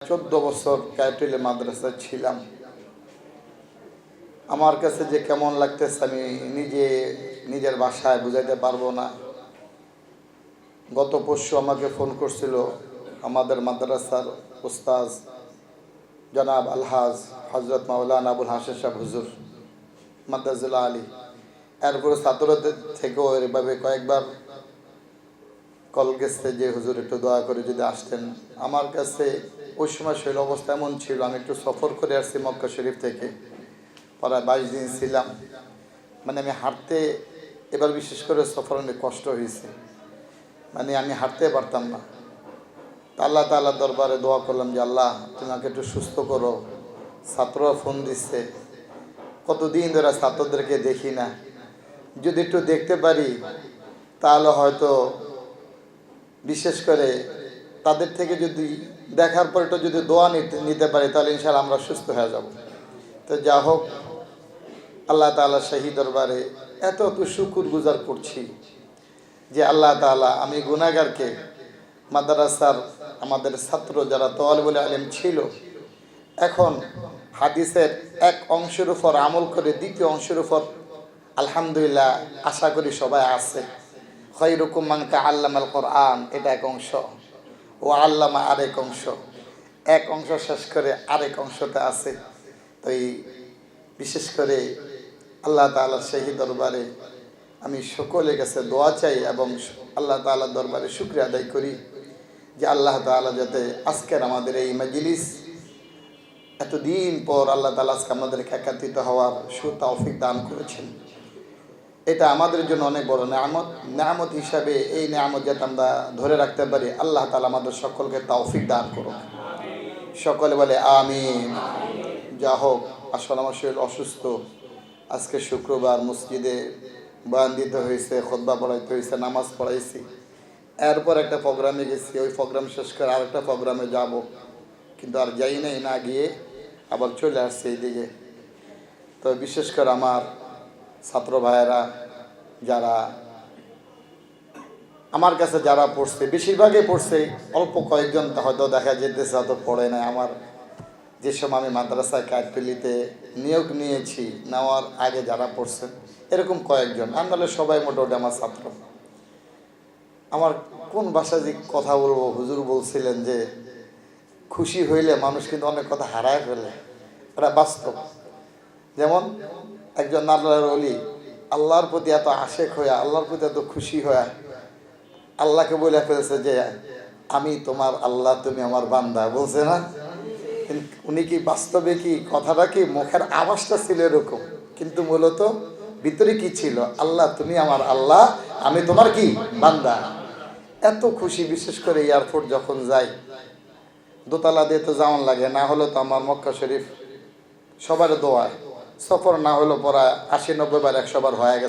14 বছর ক্যাপিটাল মাদ্রাসায় ছিলাম। আমার কাছে যে কেমন লাগতেছে আমি নিজের ভাষায় বুঝাইতে পারবো না। গত পরশু আমাকে ফোন করছিল আমাদের মাদ্রাসার উস্তাজ জনাব আলহাজ হযরত মাওলানা আবুল হাসেন সাহেব হুজুর মাদ্রাজুল্লাহ আলী। এরপরে ছাত্রদের থেকেও এভাবে কয়েকবার কল গেছে যে হুজুর একটু দয়া করে যদি আসতেন। আমার কাছে ওই সময় শরীর অবস্থা এমন ছিল, আমি একটু সফর করে আসছি মক্কা শরীফ থেকে, প্রায় 22 দিন ছিলাম। মানে আমি হাঁটতে এবার বিশেষ করে সফর অনেক কষ্ট হয়েছে, মানে আমি হাঁটতে পারতাম না। আল্লাহ তাআলার দরবারে দোয়া করলাম যে আল্লাহ তুমি আমাকে একটু সুস্থ করো। ছাত্ররা ফোন দিচ্ছে, কতদিন ধরে ছাত্রদেরকে দেখি না, যদি একটু দেখতে পারি তাহলে হয়তো বিশেষ করে তাদের থেকে যদি দেখার পর একটু যদি দোয়া নিতে পারি তাহলে ইনশাআল্লাহ আমরা সুস্থ হয়ে যাব। তো যা হোক, আল্লাহ তাআলা শাহী দরবারে এত শুকর গুজার করছি যে আল্লাহ তাআলা আমি গুনাহগারকে মাদ্রাসার আমাদের ছাত্র যারা তালিবুল ইলম ছিল, এখন হাদিসের এক অংশের উপর আমল করে দ্বিতীয় অংশের উপর আলহামদুলিল্লাহ আশা করি সবাই আছে। খায়রুকুম মান তাআল্লামাল কোরআন, এটা এক অংশ, ও আল্লামা আরেক অংশ, এক অংশ শেষ করে আরেক অংশতে আছে। তো এই বিশেষ করে আল্লাহ তাআলার শাহী দরবারে আমি সকলের কাছে দোয়া চাই এবং আল্লাহ তাআলার দরবারে শুকরিয়া আদায় করি যে আল্লাহ তাআলা যাতে আজকের আমাদের এই মাজলিস এতদিন পর আল্লাহ তাআলা আজকে আমাদেরকে একত্রিত হওয়ার সুতৌফিক দান করেছেন। এটা আমাদের জন্য অনেক বড় নেয়ামত হিসাবে এই নেয়ামত যাতে আমরা ধরে রাখতে পারি, আল্লাহ তাআলা আমাদের সকলকে তৌফিক দান করুন। সকলে বলে আমিন। যা হোক, আসলে আমার শরীর অসুস্থ। আজকে শুক্রবার মসজিদে বয়ান দিতে হয়েছে, খুতবা পড়াইতে হয়েছে, নামাজ পড়াইছি, এরপর একটা প্রোগ্রামে গেছি, ওই প্রোগ্রাম শেষ করে আরেকটা প্রোগ্রামে যাব, কিন্তু আর যাই নাই, না গিয়ে আবার চলে আসছে এইদিকে। তো বিশেষ করে আমার ছাত্র ভাইয়েরা যারা আমার কাছে যারা পড়ছে, বেশিরভাগই পড়ছে, অল্প কয়েকজন হয়তো দেখা যেতেছে হয়তো পড়ে না। আমার যে সময় আমি মাদ্রাসায় কাঠপিলিতে নিয়োগ নিয়েছি, নেওয়ার আগে যারা পড়ছেন এরকম কয়েকজন, আন্দালে সবাই মোটামুটি আমার ছাত্র। আমার কোন ভাষায় যে কথা বলবো, হুজুর বলছিলেন যে খুশি হইলে মানুষ কিন্তু অনেক কথা হারায় ফেলে, এটা বাস্তব। যেমন একজন আল্লাহর ওলি আল্লাহর প্রতি এত আশেক হয়ে, আল্লাহর প্রতি এত খুশি হয়ে আল্লাহকে বলে ফেলেছে যে আমি তোমার আল্লাহ, তুমি আমার বান্দা, বলছে না? উনি কি বাস্তবে কি কথাটা কি মুখের আওয়াজটা ছিল এরকম, কিন্তু মূলত ভিতরে কি ছিল? আল্লাহ তুমি আমার আল্লাহ, আমি তোমার কি বান্দা। এত খুশি। বিশেষ করে এয়ারপোর্ট যখন যাই, দোতলা দিয়ে তো যাওয়ান লাগে, না হলে তো আমার মক্কা শরীফ সবার দোয়ায় সফর না হলো পড়া 80-90 বার 100 বার হয়ে গেছে।